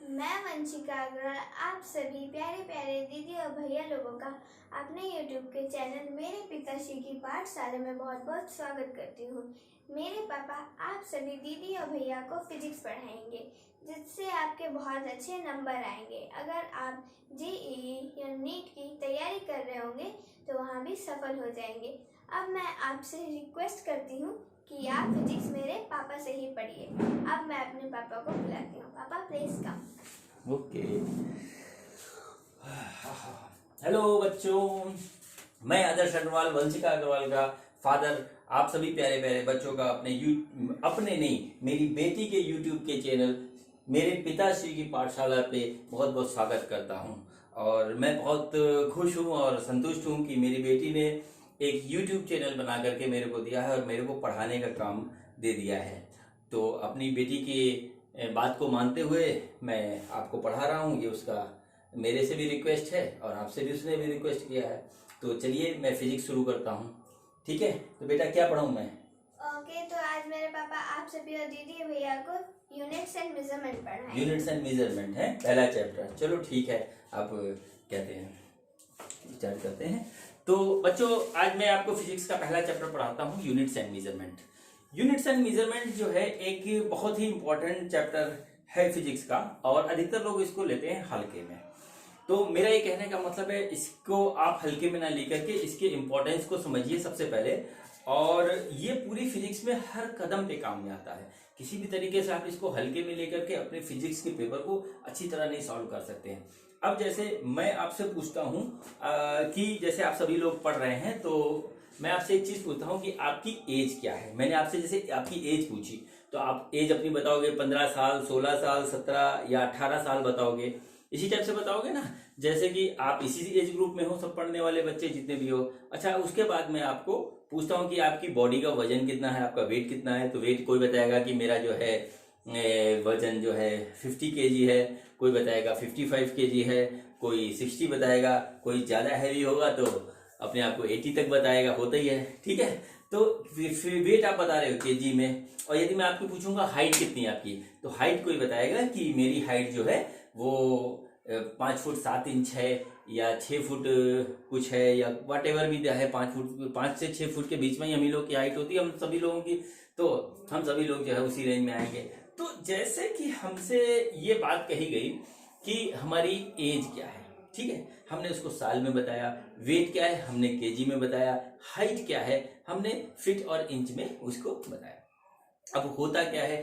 मैं वंशिका अग्रवाल आप सभी प्यारे प्यारे दीदी और भैया लोगों का अपने YouTube के चैनल मेरे पिताश्री की पाठशाला में बहुत बहुत स्वागत करती हूँ। मेरे पापा आप सभी दीदी और भैया को फिजिक्स पढ़ाएंगे, जिससे आपके बहुत अच्छे नंबर आएंगे। अगर आप जेईई या नीट की तैयारी कर रहे होंगे तो वहाँ भी सफल हो जाएंगे। अब मैं आपसे रिक्वेस्ट करती हूँ कि आप फिजिक्स मेरे पापा से ही पढ़िए। अब मैं अपने पापा को बुलाती हूँ। पापा प्लीज कम। ओके। हेलो बच्चों, मैं आदर्श अग्रवाल, वंशिका अग्रवाल का फादर आप सभी प्यारे प्यारे बच्चों का अपने नहीं मेरी बेटी के यूट्यूब के चैनल मेरे पिताश्री की पाठशाला पे बहुत बहुत स्वागत करता हूँ। और मैं बहुत खुश हूँ और संतुष्ट हूँ कि मेरी बेटी ने एक यूट्यूब चैनल बना करके मेरे को दिया है और मेरे को पढ़ाने का काम दे दिया है। तो अपनी बेटी की बात को मानते हुए मैं आपको पढ़ा रहा हूँ। ये उसका मेरे से भी रिक्वेस्ट है और आपसे भी उसने भी रिक्वेस्ट किया है। तो चलिए मैं फिजिक्स शुरू करता हूँ। ठीक है, तो बेटा क्या पढ़ाऊँ मैं? ओके, तो आज मेरे पापा आप सभी और दीदी भैया को यूनिट्स एंड मेजरमेंट पढ़ाएंगे। यूनिट्स एंड मेजरमेंट है पहला चैप्टर। चलो ठीक है, अब कहते हैं स्टार्ट करते हैं। तो बच्चों, आज मैं आपको फिजिक्स का पहला चैप्टर पढ़ाता हूँ, units and measurement. Units and measurement जो है एक बहुत ही इंपॉर्टेंट चैप्टर है फिजिक्स का, और अधिकतर लोग इसको लेते हैं हल्के में। तो मेरा ये कहने का मतलब है, इसको आप हल्के में ना लेकर के इसके इम्पोर्टेंस को समझिए सबसे पहले। और ये पूरी फिजिक्स में हर कदम पे काम में आता है। किसी भी तरीके से आप इसको हल्के में लेकर के अपने फिजिक्स के पेपर को अच्छी तरह नहीं सॉल्व कर सकते हैं। अब जैसे मैं आपसे पूछता हूँ कि जैसे आप सभी लोग पढ़ रहे हैं, तो मैं आपसे एक चीज पूछता हूँ कि आपकी एज क्या है। मैंने आपसे जैसे आपकी एज पूछी, तो आप एज अपनी बताओगे 15 साल, 16 साल, 17 या 18 साल बताओगे। इसी टाइप से बताओगे ना, जैसे कि आप इसी एज ग्रुप में हो, सब पढ़ने वाले बच्चे जितने भी हो। अच्छा, उसके बाद मैं आपको पूछता हूँ कि आपकी बॉडी का वजन कितना है, आपका वेट कितना है। तो वेट कोई बताएगा कि मेरा जो है वजन जो है 50 केजी है, कोई बताएगा 55 केजी है, कोई 60 बताएगा, कोई ज़्यादा हैवी होगा तो अपने आप को 80 तक बताएगा, होता ही है। ठीक है, तो वेट आप बता रहे हो केजी में। और यदि मैं आपको पूछूंगा हाइट कितनी है आपकी, तो हाइट कोई बताएगा कि मेरी हाइट जो है वो 5 फुट 7 इंच है, या 6 फुट कुछ है, या वट एवर भी है। 5 से 6 फुट के बीच में ही हम ही लोग की हाइट होती है, हम सभी लोगों की। तो हम सभी लोग जो है उसी रेंज में आएंगे। तो जैसे कि हमसे ये बात कही गई कि हमारी एज क्या है, ठीक है, हमने उसको साल में बताया। वेट क्या है हमने केजी में बताया। हाइट क्या है हमने फीट और इंच में उसको बताया। अब होता क्या है,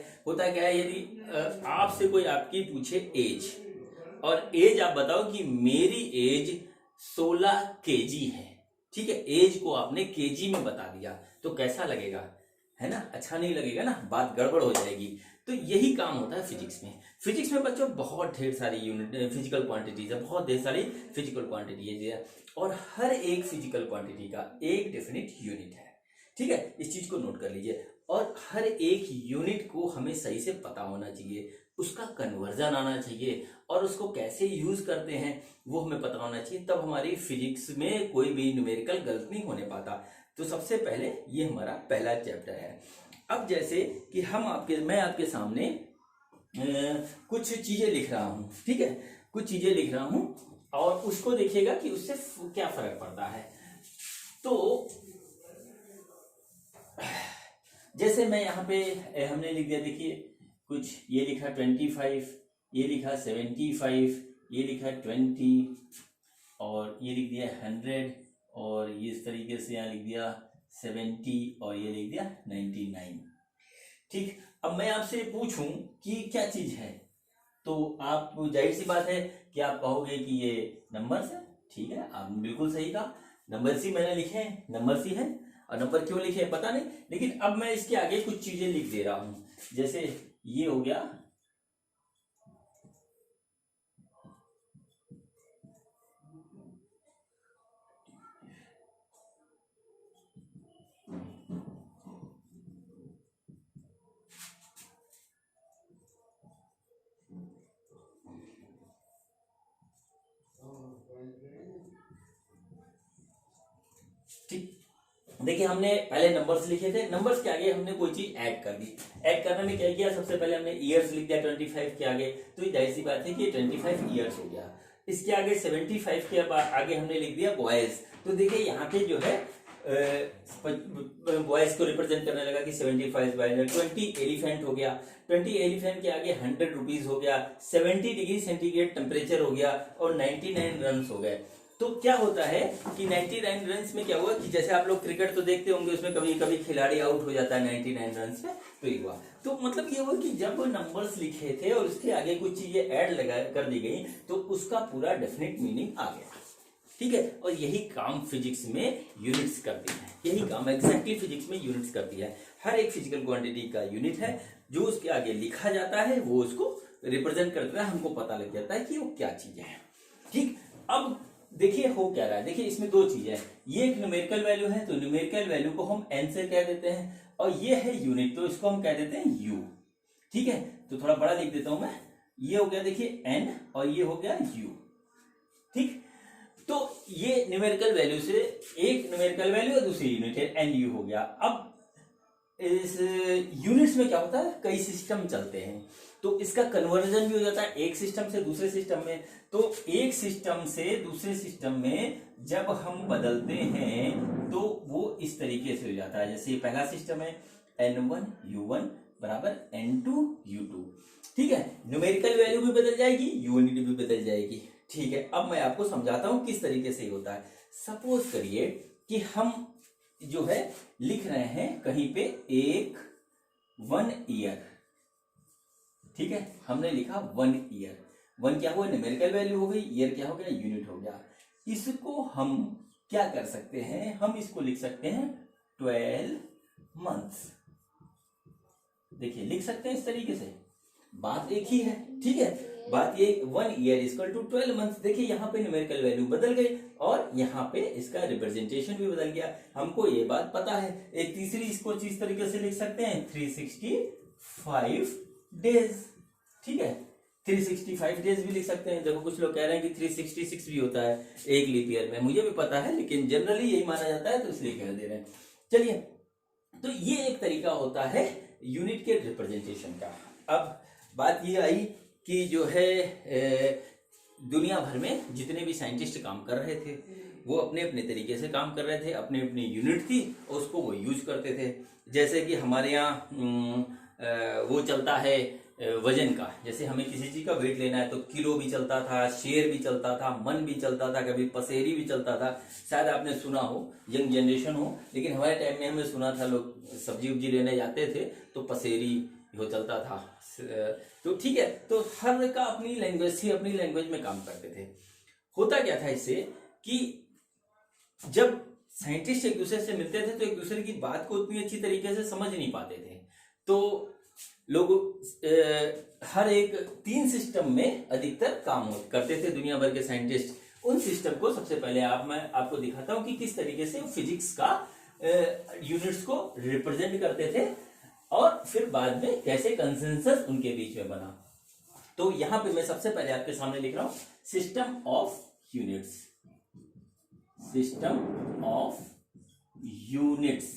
यदि आपसे कोई आपकी पूछे एज, और एज आप बताओ कि मेरी एज 16 केजी है। ठीक है, एज को आपने केजी में बता दिया, तो कैसा लगेगा, है ना? अच्छा नहीं लगेगा ना, बात गड़बड़ हो जाएगी। तो यही काम होता है फिजिक्स में। फिजिक्स में बच्चों बहुत ढेर सारी यूनिट फिजिकल क्वांटिटीज है, बहुत ढेर सारी फिजिकल क्वांटिटी है, और हर एक फिजिकल क्वांटिटी का एक डेफिनिट यूनिट है। ठीक है, इस चीज को नोट कर लीजिए। और हर एक यूनिट को हमें सही से पता होना चाहिए, उसका कन्वर्जन आना चाहिए, और उसको कैसे यूज करते हैं वो हमें पता होना चाहिए। तब हमारी फिजिक्स में कोई भी न्यूमेरिकल गलत नहीं होने पाता। तो सबसे पहले ये हमारा पहला चैप्टर है। अब जैसे कि मैं आपके सामने कुछ चीजें लिख रहा हूं, ठीक है, कुछ चीजें लिख रहा हूं, और उसको देखिएगा कि उससे क्या फर्क पड़ता है। तो जैसे मैं यहाँ पे हमने लिख दिया, देखिए कुछ ये लिखा 25, ये लिखा 75, ये लिखा 20, और ये लिख दिया 100, और ये इस तरीके से यहाँ लिख दिया 70, और ये लिख दिया 99। ठीक, अब मैं आपसे पूछूं कि क्या चीज है, तो आप जाहिर सी बात है कि आप कहोगे कि ये नंबर्स है। ठीक है, आपने बिल्कुल सही कहा, नंबर्स ही मैंने लिखे हैं, नंबर्स ही है। और नंबर क्यों लिखे हैं पता नहीं, लेकिन अब मैं इसके आगे कुछ चीजें लिख दे रहा हूं। जैसे ये हो गया, ठीक, देखिए हमने पहले नंबर्स लिखे थे, नंबर्स के आगे हमने कोई चीज ऐड कर दी। ऐड करने में क्या किया, सबसे पहले हमने ईयर्स लिख दिया 25 के आगे, तो जाहिर सी बात है कि 25 ईयर्स हो गया। इसके आगे 75 के आगे हमने लिख दिया बॉयज। तो देखिए यहाँ पे जो है बॉयज को रिप्रेजेंट करने लगा कि 75 बॉयज, 20 एलिफेंट हो गया, 20 एलिफेंट के आगे 100 रुपीज हो गया, 70 डिग्री सेंटीग्रेड टेम्परेचर हो गया और 99 रन हो गए। तो क्या होता है कि 99 रन्स में क्या हुआ कि जैसे आप लोग क्रिकेट तो देखते होंगे, उसमें कभी कभी खिलाड़ी आउट हो जाता है 99 रन्स में, तो ये हुआ। तो मतलब ये हुआ कि जब नंबर्स लिखे थे और उसके आगे कुछ चीजें ऐड लगा कर दी गई तो उसका पूरा डेफिनेट मीनिंग आ गया। ठीक है, और यही काम फिजिक्स में यूनिट्स करती है, यही काम एग्जैक्टली फिजिक्स में यूनिट्स करती है। हर एक फिजिकल क्वांटिटी का यूनिट है, जो उसके आगे लिखा जाता है वो उसको रिप्रेजेंट करता है, हमको पता लग जाता है कि वो क्या चीजें हैं। ठीक, अब देखिए हो क्या रहा है, देखिए इसमें दो चीजें हैं, ये एक न्यूमेरिकल वैल्यू है तो न्यूमेरिकल वैल्यू को हम एन से कह देते हैं, और ये है यूनिट तो इसको हम कह देते हैं यू। ठीक है, तो थोड़ा बड़ा लिख देता हूं मैं, ये हो गया देखिए एन और ये हो गया यू। ठीक, तो ये न्यूमेरिकल वैल्यू से एक न्यूमेरिकल वैल्यू और दूसरी यूनिट है एन यू हो गया। अब इस यूनिट्स में क्या होता है, कई सिस्टम चलते हैं तो इसका कन्वर्जन भी हो जाता है एक सिस्टम से दूसरे सिस्टम में। तो एक सिस्टम से दूसरे सिस्टम में जब हम बदलते हैं तो वो इस तरीके से हो जाता है, जैसे पहला सिस्टम है n1 u1 बराबर n2 u2। ठीक है, न्यूमेरिकल वैल्यू भी बदल जाएगी, यूनिट भी बदल जाएगी। ठीक है, अब मैं आपको समझाता हूं किस तरीके से होता है। सपोज करिए कि हम जो है लिख रहे हैं कहीं पे एक 1 ईयर। ठीक है, हमने लिखा 1 ईयर, 1 क्या हुआ न्यूमेरिकल वैल्यू हो गई, ईयर क्या हो गया यूनिट हो गया। इसको हम क्या कर सकते हैं, हम इसको लिख सकते हैं 12 मंथ्स। देखिए लिख सकते हैं इस तरीके से, बात एक ही है। ठीक है, बात ये 1 ईयर इक्वल टू 12 मंथ्स। देखिए यहाँ पे न्यूमेरिकल वैल्यू बदल गई और यहाँ पे इसका रिप्रेजेंटेशन भी बदल गया, हमको ये बात पता है। एक तीसरी इसको इस तरीके से लिख सकते हैं 365 डेज। ठीक है, 365 डेज भी लिख सकते हैं। देखो कुछ लोग कह रहे हैं कि 366 भी होता है एक लीप ईयर में, मुझे भी पता है लेकिन जनरली यही माना जाता है तो इसलिए कह दे रहे हैं। चलिए, तो ये एक तरीका होता है यूनिट के रिप्रेजेंटेशन का। अब बात ये आई कि जो है दुनिया भर में जितने भी साइंटिस्ट काम कर रहे थे वो अपने अपने तरीके से काम कर रहे थे, अपनी अपनी यूनिट थी और उसको वो यूज करते थे। जैसे कि हमारे यहाँ वो चलता है वजन का, जैसे हमें किसी चीज का वेट लेना है तो किलो भी चलता था, शेर भी चलता था, मन भी चलता था, कभी पसेरी भी चलता था। शायद आपने सुना हो, यंग जनरेशन हो, लेकिन हमारे टाइम में हमने सुना था लोग सब्जी उब्जी लेने जाते थे तो पसेरी वो चलता था। तो ठीक है, तो हर का अपनी लैंग्वेज थी, अपनी लैंग्वेज में काम करते थे। होता क्या था इससे कि जब साइंटिस्ट एक दूसरे से मिलते थे तो एक दूसरे की बात को उतनी अच्छी तरीके से समझ नहीं पाते थे, तो लोग हर एक 3 सिस्टम में अधिकतर काम करते थे दुनिया भर के साइंटिस्ट। उन सिस्टम को सबसे पहले मैं आपको दिखाता हूं कि किस तरीके से फिजिक्स का यूनिट्स को रिप्रेजेंट करते थे और फिर बाद में कैसे कंसेंसस उनके बीच में बना। तो यहां पे मैं सबसे पहले आपके सामने लिख रहा हूं system of units, system of units.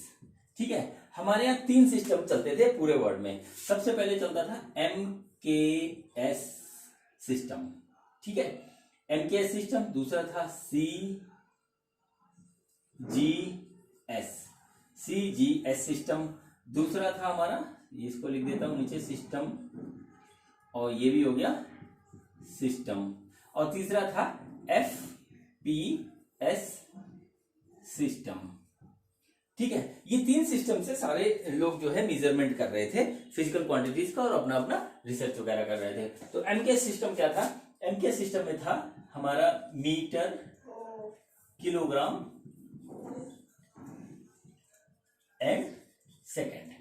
ठीक है, हमारे यहाँ 3 सिस्टम चलते थे पूरे वर्ल्ड में। सबसे पहले चलता था MKS सिस्टम। ठीक है, MKS सिस्टम। दूसरा था CGS सिस्टम। दूसरा था हमारा, इसको लिख देता हूं नीचे, सिस्टम, और ये भी हो गया सिस्टम। और तीसरा था FPS सिस्टम। ठीक है, ये 3 सिस्टम से सारे लोग जो है मेजरमेंट कर रहे थे फिजिकल क्वांटिटीज का और अपना अपना रिसर्च वगैरह कर रहे थे। तो MKS सिस्टम क्या था, MKS सिस्टम में था हमारा मीटर, किलोग्राम एंड सेकेंड।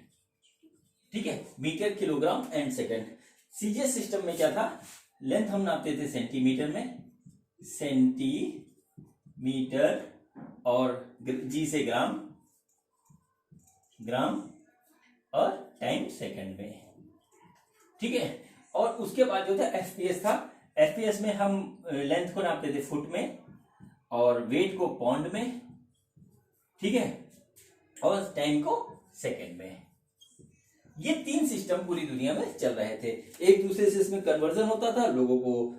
ठीक है, metre, kilogram and second. CGS system में क्या था, लेंथ हम नापते थे सेंटीमीटर में, सेंटीमीटर, और G से ग्राम, ग्राम, और टाइम सेकंड में। ठीक है, और उसके बाद जो था FPS था। FPS में हम लेंथ को नापते थे फुट में और वेट को पाउंड में। ठीक है, और टाइम को सेकंड में। ये 3 सिस्टम पूरी दुनिया में चल रहे थे। एक दूसरे से इसमें कन्वर्जन होता था, लोगों को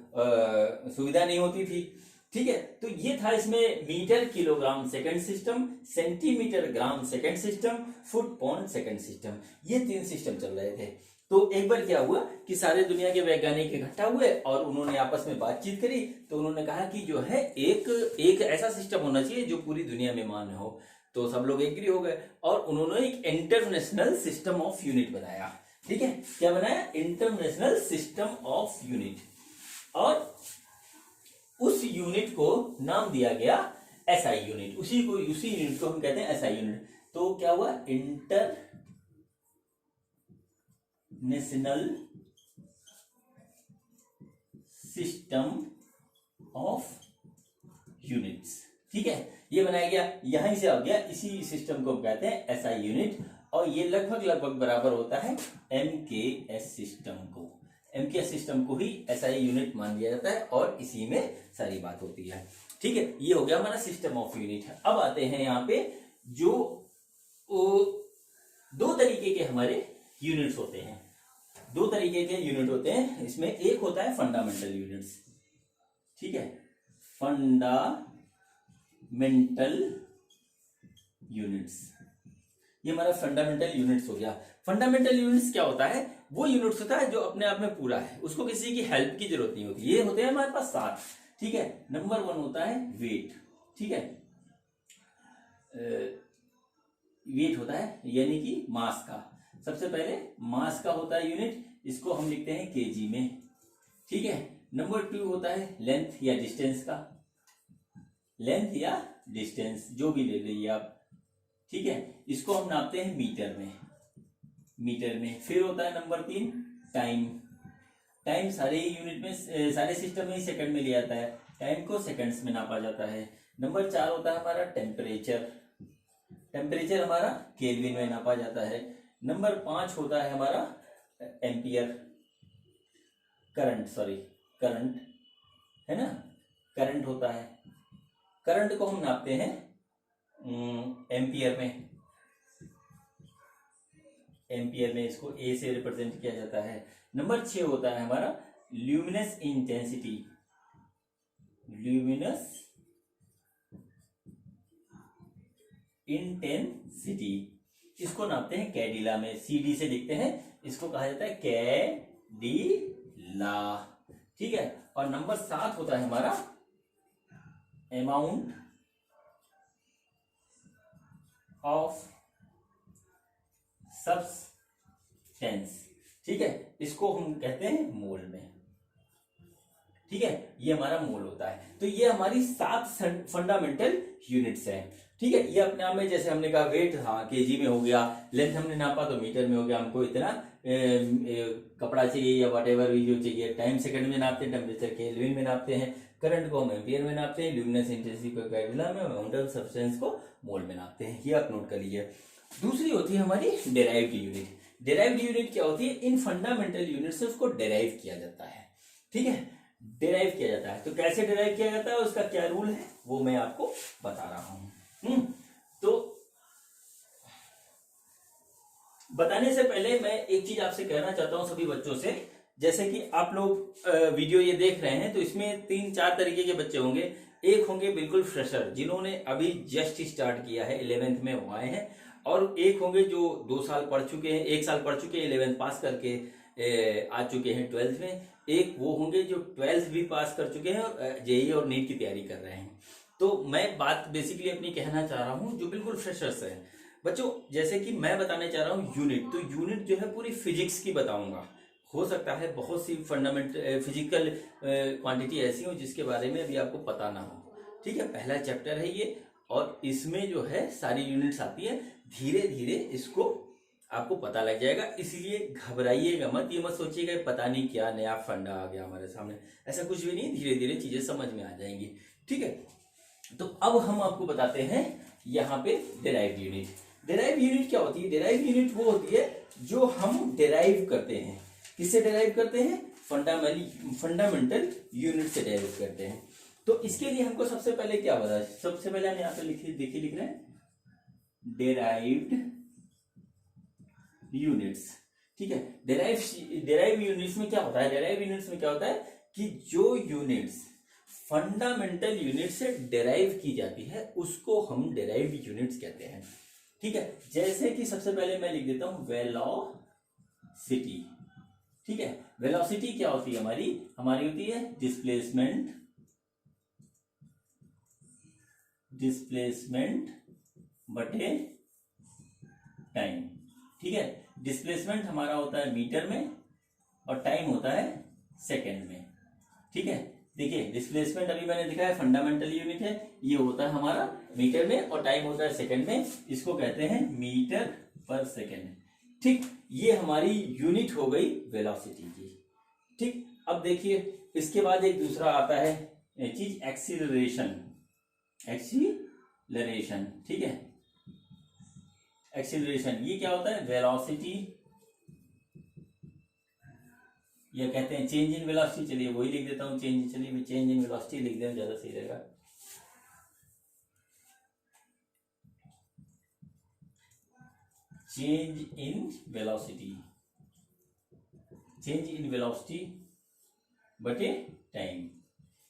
सुविधा नहीं होती थी। ठीक है, तो ये था इसमें metre kilogram second system, centimetre gram second system, foot pound second system. ये 3 सिस्टम चल रहे थे। तो एक बार क्या हुआ कि सारे दुनिया के वैज्ञानिक इकट्ठा हुए और उन्होंने आपस में बातचीत करी। तो उन्होंने कहा कि जो है एक ऐसा सिस्टम होना चाहिए जो पूरी दुनिया में मान्य हो। तो सब लोग एग्री हो गए और उन्होंने एक इंटरनेशनल सिस्टम ऑफ यूनिट बनाया। ठीक है, क्या बनाया? International system of unit. और उस यूनिट को नाम दिया गया एसआई यूनिट। उसी यूनिट को हम कहते हैं एसआई यूनिट। तो क्या हुआ? International system of units. ठीक है, ये बनाया गया, यहीं से आ गया। इसी सिस्टम को कहते हैं एसआई यूनिट। और ये लगभग बराबर होता है एमकेएस सिस्टम को। एमकेएस सिस्टम को ही एसआई यूनिट मान लिया जाता है और इसी में सारी बात होती है। ठीक है, ये हो गया हमारा सिस्टम ऑफ यूनिट। अब आते हैं यहाँ पे जो 2 तरीके के हमारे यूनिट्स होते हैं। 2 तरीके के यूनिट होते हैं इसमें। एक होता है फंडामेंटल यूनिट्स। ठीक है, फंडामेंटल यूनिट्स, ये हमारा फंडामेंटल यूनिट्स हो गया। फंडामेंटल यूनिट्स क्या होता है? वो यूनिट्स होता है जो अपने आप में पूरा है, उसको किसी की हेल्प की जरूरत नहीं होती। ये होते हैं हमारे पास 7। ठीक है, नंबर 1 होता है वेट। ठीक है, वेट होता है यानी कि मास का। सबसे पहले मास का होता है यूनिट, इसको हम लिखते हैं केजी में। ठीक है, नंबर 2 होता है लेंथ या डिस्टेंस का। लेंथ या डिस्टेंस जो भी ले लीजिए आप। ठीक है, इसको हम नापते हैं मीटर में। फिर होता है नंबर 3 टाइम। टाइम सारे यूनिट में, सारे सिस्टम में सेकंड में लिया जाता है। टाइम को सेकंड्स में नापा जाता है। नंबर 4 होता है हमारा टेम्परेचर। टेम्परेचर हमारा केल्विन में नापा जाता है। नंबर 5 होता है हमारा एम्पियर। करंट है ना, करंट होता है। करंट को हम नापते हैं एम्पियर में इसको ए से रिप्रेजेंट किया जाता है। नंबर 6 होता है हमारा ल्यूमिनस इंटेंसिटी। इसको नापते हैं कैडिला में। सीडी से लिखते हैं, इसको कहा जाता है कैडिला। ठीक है, और नंबर 7 होता है हमारा अमाउंट ऑफ सब्सटेंस। ठीक है, इसको हम कहते हैं मोल में। ठीक है, ये हमारा मोल होता है। तो ये हमारी 7 फंडामेंटल यूनिट्स हैं। ठीक है, ये अपने आप में, जैसे हमने कहा वेट, हाँ केजी में हो गया। लेंथ हमने नापा तो मीटर में हो गया। हमको इतना कपड़ा चाहिए या वटेवर भी जो चाहिए। टाइम सेकंड में नापते हैं, टेम्परेचर केल्विन में नापते हैं, करंट को हम एम्पियर में नापते हैं, ल्यूमिनस इंटेंसिटी को कैडिला में, अमाउंट ऑफ सब्सटेंस को मोल में नापते हैं। ये आप नोट कर लीजिए। दूसरी होती है हमारी डेराइव्ड यूनिट। डेराइव्ड यूनिट क्या होती है? इन फंडामेंटल यूनिट से उसको डेराइव किया जाता है। ठीक है, डेराइव किया जाता है। तो कैसे डेराइव किया जाता है, उसका क्या रूल है, वो मैं आपको बता रहा हूं। तो बताने से पहले मैं एक चीज आपसे कहना चाहता हूं सभी बच्चों से। जैसे कि आप लोग वीडियो ये देख रहे हैं तो इसमें 3-4 तरीके के बच्चे होंगे। एक होंगे बिल्कुल फ्रेशर, जिन्होंने अभी जस्ट स्टार्ट किया है, 11th में वो आए हैं। और एक होंगे जो 2 साल पढ़ चुके हैं, 1 साल पढ़ चुके हैं, 11th पास करके आ चुके हैं 12th में। एक वो होंगे जो 12th भी पास कर चुके हैं और जेईई और नीट की तैयारी कर रहे हैं। तो मैं बात बेसिकली अपनी कहना चाह रहा हूं जो बिल्कुल फ्रेशर्स है बच्चों। जैसे कि मैं बताने चाह रहा हूं यूनिट, तो यूनिट जो है पूरी फिजिक्स की बताऊंगा। हो सकता है बहुत सी फंडामेंटल फिजिकल क्वांटिटी ऐसी हो जिसके बारे में अभी आपको पता ना हो। ठीक है, पहला चैप्टर है ये, और इसमें जो है सारी यूनिट्स आती है। धीरे धीरे इसको आपको पता लग जाएगा, इसलिए घबराइएगा मत। ये मत सोचिएगा पता नहीं क्या नया फंडा आ गया हमारे सामने, ऐसा कुछ भी नहीं। धीरे धीरे चीजें समझ में आ जाएंगी। ठीक है, तो अब हम आपको बताते हैं यहाँ पे डेराइव्ड यूनिट। डेराइव्ड यूनिट क्या होती है? डेराइव्ड यूनिट वो होती है जो हम डेराइव करते हैं। किससे डेराइव करते हैं? फंडामेंटल यूनिट से डेराइव करते हैं। तो इसके लिए हमको सबसे पहले क्या बता, सबसे पहले हम यहाँ पे लिख रहे हैं डेराइव्ड यूनिट्स। ठीक है, डेराइव यूनिट्स में क्या होता है, डेराइव यूनिट्स में क्या होता है कि जो यूनिट्स फंडामेंटल यूनिट से डेराइव की जाती है उसको हम डेराइव यूनिट्स कहते हैं। ठीक है, जैसे कि सबसे पहले मैं लिख देता हूं वेलोसिटी। ठीक है, वेलोसिटी क्या होती है हमारी होती है डिस्प्लेसमेंट बटे टाइम। ठीक है, डिस्प्लेसमेंट हमारा होता है मीटर में और टाइम होता है सेकंड में। ठीक है, देखिए डिस्प्लेसमेंट अभी मैंने दिखाया फंडामेंटल यूनिट है, ये होता है हमारा मीटर में और टाइम होता है सेकंड में, इसको कहते हैं मीटर पर सेकंड। ठीक, ये हमारी यूनिट हो गई वेलोसिटी की। ठीक, अब देखिए इसके बाद एक दूसरा आता है चीज एक्सीलरेशन। ठीक है, एक्सीलरेशन ये क्या होता है, वेलोसिटी या कहते हैं चेंज इन वेलोसिटी। चलिए वही लिख देता हूं, चेंज इन वेलोसिटी लिख दें ज्यादा सही रहेगा। चेंज इन वेलोसिटी बटे टाइम,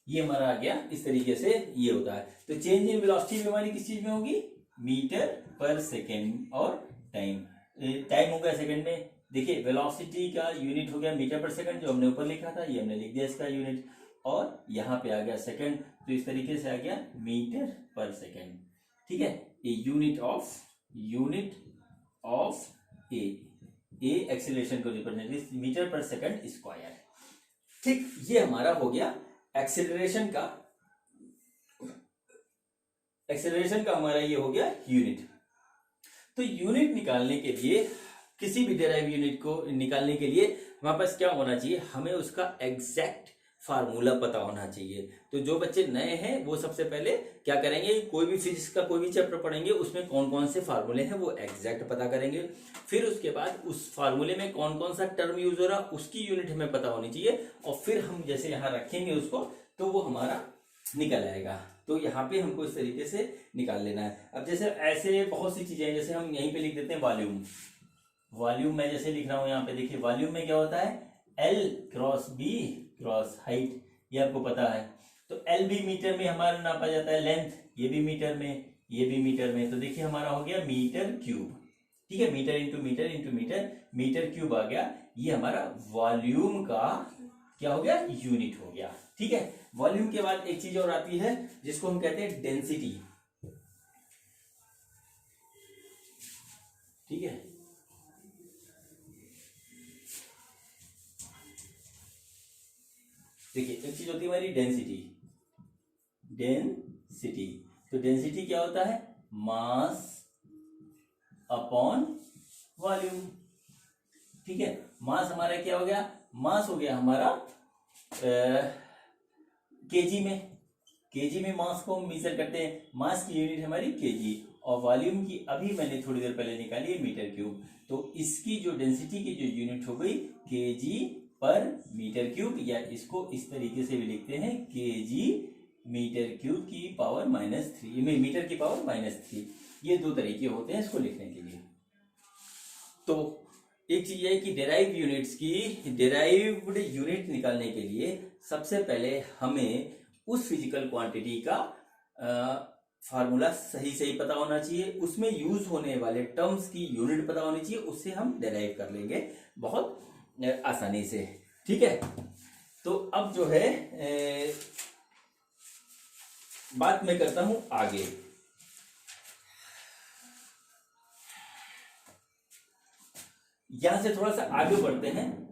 ये हमारा आ गया। इस तरीके से ये होता है। तो चेंज इन वेलोसिटी भी हमारी किस चीज में होगी, मीटर पर सेकेंड, और टाइम हो गया सेकेंड में। देखिए वेलोसिटी का यूनिट हो गया मीटर पर सेकंड, जो हमने ऊपर लिखा था ये हमने लिख दिया इसका यूनिट, और यहाँ पे आ गया सेकंड, तो इस तरीके से आ गया मीटर पर सेकंड। ठीक है, a unit of A acceleration को रिप्रेजेंट मीटर पर सेकंड स्क्वायर। ठीक, ये हमारा हो गया एक्सीलरेशन का हमारा ये हो गया यूनिट। तो यूनिट निकालने के लिए, किसी भी डेराइव यूनिट को निकालने के लिए हमारे पास क्या होना चाहिए, हमें उसका एग्जैक्ट फार्मूला पता होना चाहिए। तो जो बच्चे नए हैं वो सबसे पहले क्या करेंगे, कोई भी फिजिक्स का कोई भी चैप्टर पढ़ेंगे उसमें कौन कौन से फार्मूले हैं वो एग्जैक्ट पता करेंगे। फिर उसके बाद उस फार्मूले में कौन कौन सा टर्म यूज हो रहा उसकी यूनिट हमें पता होनी चाहिए, और फिर हम जैसे यहाँ रखेंगे उसको तो वो हमारा निकल आएगा। तो यहाँ पे हमको इस तरीके से निकाल लेना है। अब जैसे ऐसे बहुत सी चीजें हैं, जैसे हम यहीं पे लिख देते हैं वॉल्यूम मैं जैसे लिख रहा हूं यहाँ पे, देखिए वॉल्यूम में क्या होता है, L cross B cross height, ये आपको पता है। तो L भी मीटर में हमारा नापा जाता है, लेंथ ये भी मीटर में, ये भी मीटर में, तो देखिए हमारा हो गया मीटर क्यूब। ठीक है, metre into metre, metre cube आ गया। ये हमारा वॉल्यूम का क्या हो गया, यूनिट हो गया। ठीक है, वॉल्यूम के बाद एक चीज और आती है जिसको हम कहते हैं डेंसिटी। ठीक है, देखिए एक चीज होती है हमारी डेंसिटी। तो डेंसिटी क्या होता है, मास अपॉन वॉल्यूम। ठीक है, मास हमारा क्या हो गया, मास हो गया हमारा केजी में मास को हम मेजर करते हैं, मास की यूनिट हमारी केजी, और वॉल्यूम की अभी मैंने थोड़ी देर पहले निकाली है मीटर क्यूब। तो इसकी जो डेंसिटी की जो यूनिट हो गई केजी पर मीटर क्यूब, या इसको इस तरीके से भी लिखते हैं केजी मीटर क्यूब की पावर -3, मीटर की पावर -3। ये दो तरीके होते हैं इसको लिखने के लिए। तो एक चीज है कि डेराइव्ड यूनिट निकालने के लिए सबसे पहले हमें उस फिजिकल क्वांटिटी का फार्मूला सही पता होना चाहिए, उसमें यूज होने वाले टर्म्स की यूनिट पता होनी चाहिए, उससे हम डेराइव कर लेंगे बहुत आसानी से। ठीक है, तो अब जो है बात मैं करता हूं आगे। यहां से थोड़ा सा आगे बढ़ते हैं।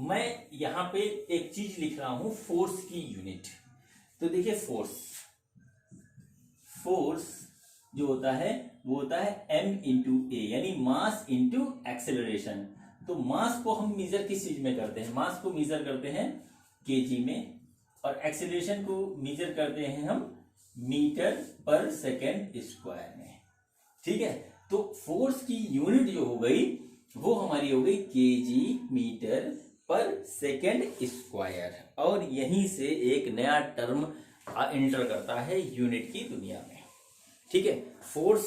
मैं यहां पे एक चीज लिख रहा हूं, फोर्स की यूनिट। तो देखिए फोर्स जो होता है वो होता है m इंटू ए, यानी मास इंटू एक्सेलरेशन। तो मास को हम मेजर किस चीज में करते हैं, मास को मेजर करते हैं केजी में, और एक्सेलरेशन को मेजर करते हैं हम मीटर पर सेकेंड स्क्वायर में। ठीक है, तो फोर्स की यूनिट जो हो गई वो हमारी हो गई केजी मीटर पर सेकेंड स्क्वायर, और यहीं से एक नया टर्म इंटर करता है यूनिट की दुनिया में। ठीक है, फोर्स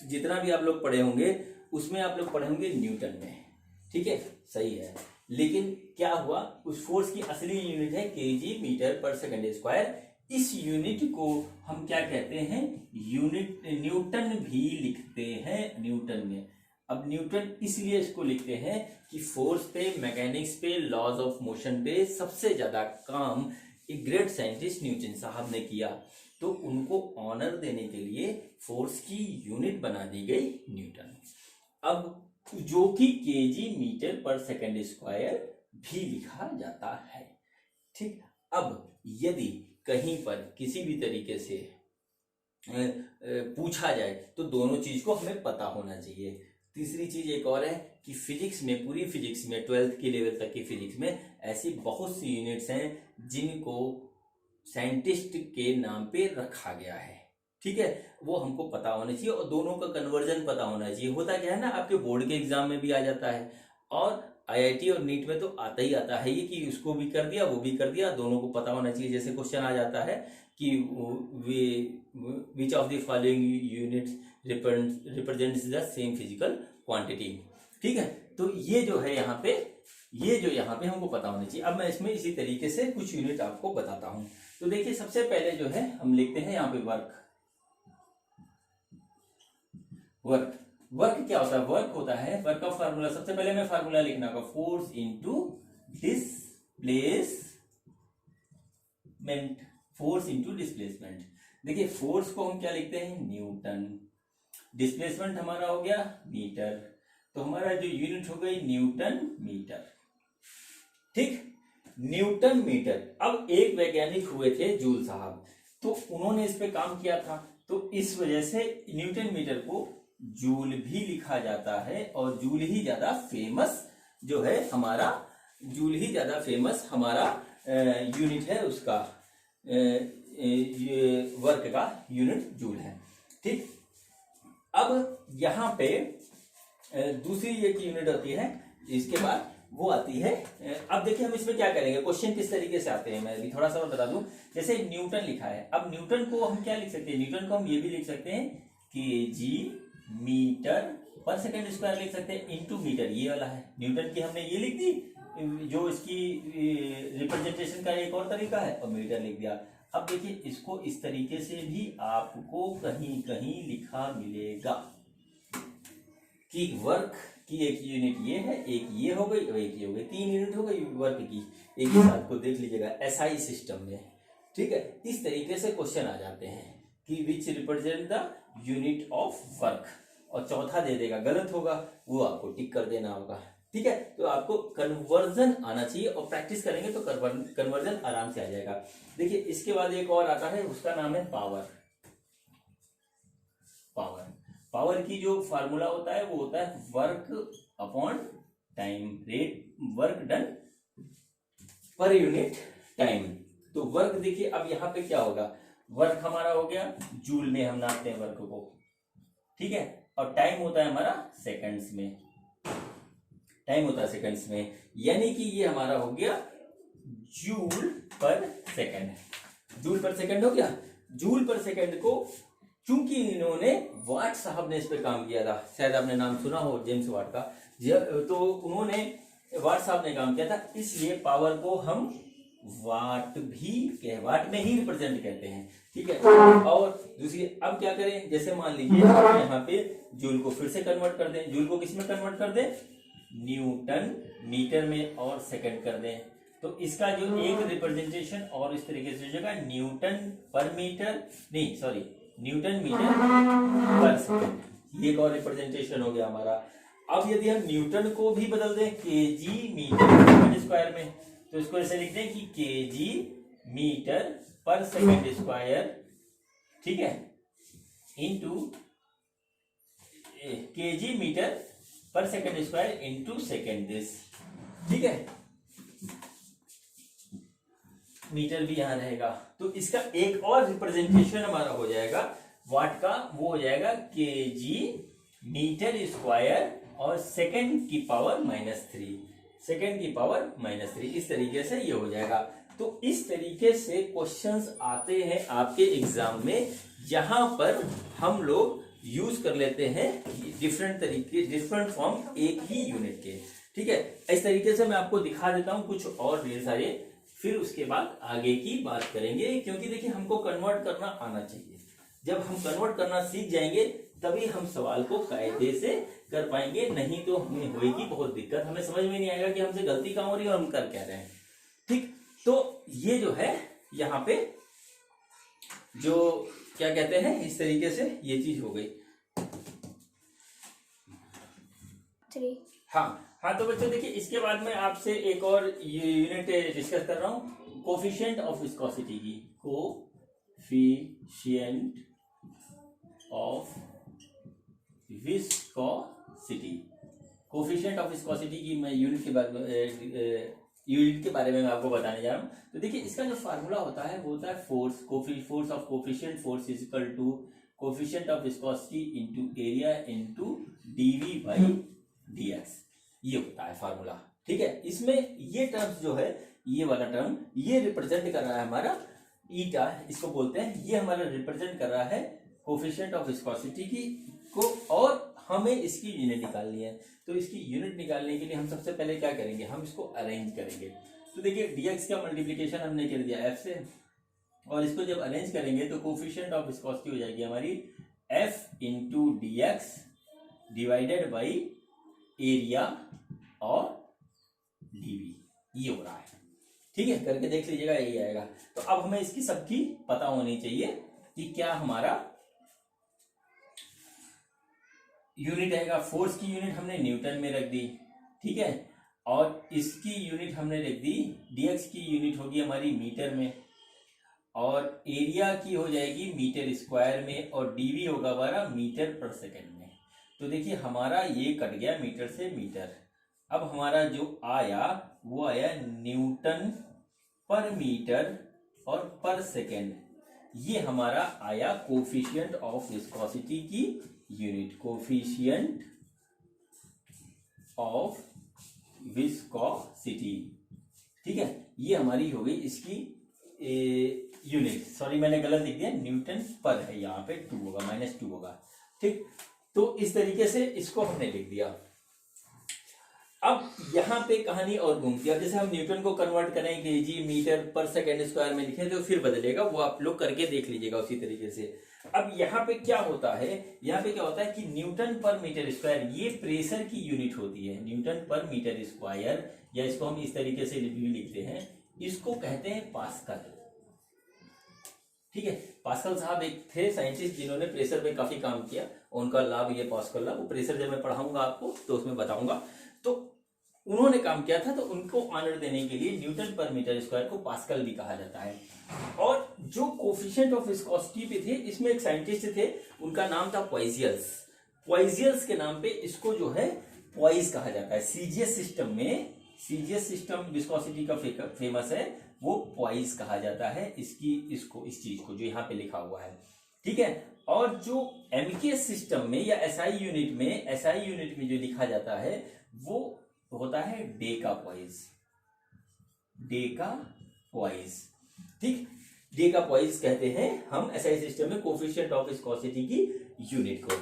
जितना भी आप लोग पढ़े होंगे उसमें आप लोग पढ़े होंगे न्यूटन में, ठीक है, सही है। लेकिन क्या हुआ, उस फोर्स की असली यूनिट है केजी मीटर पर सेकंड स्क्वायर। इस यूनिट को हम क्या कहते हैं, यूनिट न्यूटन भी लिखते हैं न्यूटन में। अब न्यूटन इसलिए इसको लिखते हैं कि फोर्स पे, मैकेनिक्स पे, लॉज ऑफ मोशन पे सबसे ज्यादा काम एक ग्रेट साइंटिस्ट न्यूटन साहब ने किया, तो उनको ऑनर देने के लिए फोर्स की यूनिट बना दी गई न्यूटन। अब जो कि केजी मीटर पर सेकंड स्क्वायर भी लिखा जाता है, ठीक। अब यदि कहीं पर किसी भी तरीके से पूछा जाए तो दोनों चीज को हमें पता होना चाहिए। तीसरी चीज एक और है कि फिजिक्स में, पूरी फिजिक्स में, 12th के लेवल तक की फिजिक्स में ऐसी बहुत सी यूनिट्स हैं जिनको साइंटिस्ट के नाम पे रखा गया है, ठीक है, वो हमको पता होना चाहिए और दोनों का कन्वर्जन पता होना चाहिए। होता क्या है ना, आपके बोर्ड के एग्जाम में भी आ जाता है और आईआईटी और नीट में तो आता ही आता है ये कि उसको भी कर दिया, वो भी कर दिया, दोनों को पता होना चाहिए। जैसे क्वेश्चन आ जाता है कि which of the following units represents the same physical quantity, ठीक है। तो ये जो है यहाँ पे, ये जो यहाँ पे हमको पता होना चाहिए। अब मैं इसमें इसी तरीके से कुछ यूनिट आपको बताता हूं। तो देखिए सबसे पहले जो है हम लिखते हैं यहाँ पे वर्क। वर्क, वर्क क्या होता है, वर्क होता है, वर्क का फार्मूला, सबसे पहले मैं फार्मूला लिखना होगा, force into displacement, force into displacement. देखिए फोर्स को हम क्या लिखते हैं, न्यूटन, डिस्प्लेसमेंट हमारा हो गया मीटर, तो हमारा जो यूनिट हो गई न्यूटन मीटर, ठीक, न्यूटन मीटर। अब एक वैज्ञानिक हुए थे जूल साहब, तो उन्होंने इस पे काम किया था, तो इस वजह से न्यूटन मीटर को जूल भी लिखा जाता है और जूल ही ज्यादा फेमस जो है हमारा, जूल ही ज्यादा फेमस हमारा यूनिट है, उसका वर्क का यूनिट जूल है, ठीक। अब यहाँ पे दूसरी एक यूनिट होती है, इसके बाद वो आती है, अब देखिए हम इसमें क्या करेंगे, क्वेश्चन किस तरीके से आते हैं मैं भी थोड़ा सा और बता दूं। जैसे न्यूटन लिखा है, अब न्यूटन को हम क्या लिख सकते हैं, न्यूटन को हम ये भी लिख सकते हैं केजी मीटर पर सेकंड स्क्वायर लिख सकते हैं, इनटू मीटर, ये वाला है न्यूटन की, हमने ये लिख दी, जो इसकी रिप्रेजेंटेशन का एक और तरीका है, और मीटर लिख दिया। अब देखिए इसको इस तरीके से भी आपको कहीं कहीं लिखा मिलेगा कि वर्क की एक यूनिट ये है, एक ये हो गई और एक ये हो गई, 3 यूनिट हो गई वर्क की, एक ही साथ को देख लीजिएगा एसआई सिस्टम में, ठीक है। इस तरीके से क्वेश्चन आ जाते हैं कि which represent the unit of work, और चौथा दे देगा, गलत होगा वो आपको टिक कर देना होगा, ठीक है। तो आपको कन्वर्जन आना चाहिए और प्रैक्टिस करेंगे तो कन्वर्जन आराम से आ जाएगा। देखिए इसके बाद एक और आता है, उसका नाम है पावर। पावर, पावर की जो फार्मूला होता है वो होता है work upon time, rate work done per unit time. तो वर्क देखिए अब यहाँ पे क्या होगा, वर्क हमारा हो गया जूल में, हम नापते हैं वर्क को, ठीक है, और टाइम होता है हमारा सेकंड्स में, टाइम होता है सेकंड्स में, यानी कि ये हमारा हो गया जूल पर सेकंड। जूल पर सेकंड हो गया। जूल पर सेकंड को चूंकि इन्होंने वाट साहब ने इस पे काम किया था, शायद आपने नाम सुना हो जेम्स वाट का, तो उन्होंने, वाट साहब ने काम किया था, इसलिए पावर को हम वाट भी, वाट में ही रिप्रेजेंट कहते हैं, ठीक है। और दूसरी, अब क्या करें, जैसे मान लीजिए यहाँ पे जूल को फिर से कन्वर्ट कर दें, जूल को किस में कन्वर्ट कर दें, न्यूटन मीटर में, और सेकंड कर दें, तो इसका जो एक रिप्रेजेंटेशन और इस तरीके से हो जाएगा न्यूटन पर मीटर, नहीं सॉरी, न्यूटन मीटर पर सेकंड, ये एक और रिप्रेजेंटेशन हो गया हमारा। अब यदि हम न्यूटन को भी बदल दें केजी मीटर सेकंड स्क्वायर में, तो इसको ऐसे लिख दें कि केजी मीटर पर सेकंड स्क्वायर, ठीक है, इनटू केजी मीटर पर second square into second this, ठीक है, मीटर भी यहां रहेगा। तो इसका एक और रिप्रेजेंटेशन हमारा हो जाएगा वाट का, वो हो जाएगा केजी मीटर स्क्वायर और सेकंड की पावर -3, सेकंड की पावर -3, इस तरीके से ये हो जाएगा। तो इस तरीके से क्वेश्चंस आते हैं आपके एग्जाम में, जहां पर हम लोग यूज कर लेते हैं डिफरेंट तरीके, डिफरेंट फॉर्म एक ही यूनिट के। ठीक है, इस तरीके से मैं आपको दिखा देता हूं कुछ और ढेर सारे, फिर उसके बाद आगे की बात करेंगे। क्योंकि देखिए हमको कन्वर्ट करना आना चाहिए। जब हम कन्वर्ट करना सीख जाएंगे तभी हम सवाल को कायदे से कर पाएंगे, नहीं तो हमें होगी बहुत दिक्कत, हमें समझ में नहीं आएगा कि हमसे गलती कहां हो रही है और हम कर क्या रहे हैं। ठीक, तो ये जो है यहाँ पे जो क्या कहते हैं, इस तरीके से ये चीज हो गई। 3 हाँ, तो बच्चों देखिए इसके बाद में आपसे एक और यूनिट डिस्कस कर रहा हूं, कोफिशिएंट ऑफ विस्कोसिटी की। Coefficient of viscosity, coefficient of viscosity की मैं यूनिट के बारे में मैं आपको बताने जा रहा हूं। तो देखिए इसका जो फार्मूला होता है वो होता है force of coefficient force is equal to coefficient of viscosity into area into DV by DX, ये होता है फार्मूला। ठीक है, इसमें ये टर्म्स जो है, ये वाला टर्म ये रिप्रेजेंट कर रहा है हमारा ईटा, इसको बोलते हैं, ये हमारा रिप्रेजेंट कर रहा है कोफिशिएंट ऑफ विस्कोसिटी की को, और हमें इसकी यूनिट निकालनी है। तो इसकी यूनिट निकालने के लिए हम सबसे पहले क्या करेंगे, हम इसको अरेंज करेंगे। तो देखिए डीएक्स का मल्टीप्लिकेशन हमने कर दिया एफ से, और इसको जब अरेंज करेंगे तो कोफिशिएंट ऑफ विस्कोसिटी हो जाएगी हमारी F into DX divided by area और डीवी, ये हो रहा है। ठीक है, करके देख लीजिएगा, यही आएगा। तो अब हमें इसकी सबकी पता होनी चाहिए कि क्या हमारा यूनिट आएगा। फोर्स की यूनिट हमने न्यूटन में रख दी, ठीक है, और इसकी यूनिट हमने रख दी, डीएक्स की यूनिट होगी हमारी मीटर में, और एरिया की हो जाएगी मीटर स्क्वायर में, और डीवी होगा हमारा मीटर पर सेकेंड में। तो देखिए हमारा ये कट गया मीटर से मीटर। अब हमारा जो आया वो आया न्यूटन पर मीटर और पर सेकेंड, ये हमारा आया कोफिशिएंट ऑफ विस्कोसिटी की यूनिट, कोफिशिएंट ऑफ विस्कोसिटी। ठीक है, ये हमारी हो गई इसकी यूनिट। सॉरी मैंने गलत लिख दिया, न्यूटन पर है, यहाँ पे 2 होगा, -2 होगा। ठीक, तो इस तरीके से इसको हमने लिख दिया। अब यहाँ पे कहानी और घूमती है। जैसे हम न्यूटन को कन्वर्ट करें केजी मीटर पर सेकेंड स्क्वायर में लिखें तो फिर बदलेगा, वो आप लोग करके देख लीजिएगा उसी तरीके से। अब यहाँ पे क्या होता है, यहाँ पे क्या होता है कि न्यूटन पर मीटर स्क्वायर ये प्रेशर की यूनिट होती है, न्यूटन पर मीटर स्क्वायर, या इसको हम इस तरीके से भी लिखते हैं, इसको कहते हैं पास्कल। ठीक है, पास्कल साहब एक थे साइंटिस्ट जिन्होंने प्रेशर में काफी काम किया, उनका लाभ ये पास्कल लाभ, वो प्रेशर जब मैं पढ़ाऊंगा आपको तो उसमें बताऊंगा। तो उन्होंने काम किया था, तो उनको ऑनर देने के लिए न्यूटन पर मीटर स्क्वायर को पास्कल भी कहा जाता है। और जो कोफिशिएंट ऑफ विस्कोसिटी पे थे, इसमें एक साइंटिस्ट थे, उनका नाम था पॉइजियस। पॉइजियस के नाम पे इसको जो है पॉइज कहा जाता है। सीजीएस सिस्टम में, सीजीएस सिस्टम विस्कोसिटी का फेमस है, वो पॉइज कहा जाता है इसकी, इसको, इस चीज को जो यहाँ पे लिखा हुआ है। ठीक है, और जो एमकेएस सिस्टम में या एसआई यूनिट में जो लिखा जाता है वो होता है डेका पॉइज, डेका पॉइज। ठीक, डेका पॉइज कहते हैं हम एसआई सिस्टम में कोफिशिएंट ऑफ विस्कोसिटी की यूनिट को।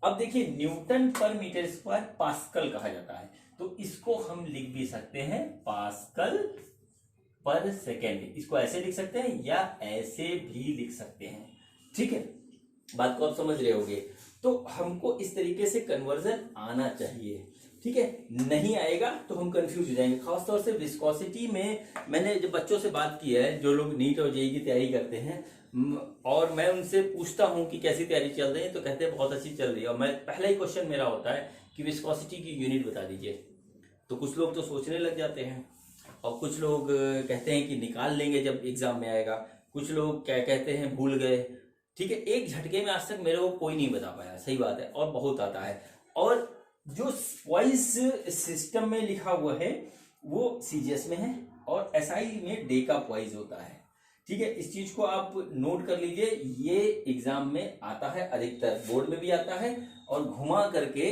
अब देखिए न्यूटन पर मीटर स्क्वायर पास्कल कहा जाता है, तो इसको हम लिख भी सकते हैं पास्कल पर सेकेंड। इसको ऐसे लिख सकते हैं या ऐसे भी लिख सकते हैं। ठीक है, बात को आप समझ रहे होंगे। तो हमको इस तरीके से कन्वर्जन आना चाहिए। ठीक है, नहीं आएगा तो हम कंफ्यूज हो जाएंगे। खासतौर से विस्कोसिटी में मैंने जब बच्चों से बात की है जो लोग नीट और जेईई की तैयारी करते हैं, और मैं उनसे पूछता हूं कि कैसी तैयारी चल रही है, तो कहते हैं बहुत अच्छी चल रही है। और मैं पहला ही क्वेश्चन मेरा होता है कि विस्कोसिटी की यूनिट बता दीजिए। तो कुछ लोग तो सोचने लग जाते हैं, और कुछ लोग कहते हैं कि निकाल लेंगे जब एग्जाम में आएगा, कुछ लोग क्या कहते हैं भूल गए। ठीक है, एक झटके में आज तक मेरे को कोई नहीं बता पाया, सही बात है, और बहुत आता है। और जो पॉइज सिस्टम में लिखा हुआ है वो सीजीएस में है, और एसआई में डेका पॉइज होता है। ठीक है, इस चीज को आप नोट कर लीजिए, ये एग्जाम में आता है, अधिकतर बोर्ड में भी आता है, और घुमा करके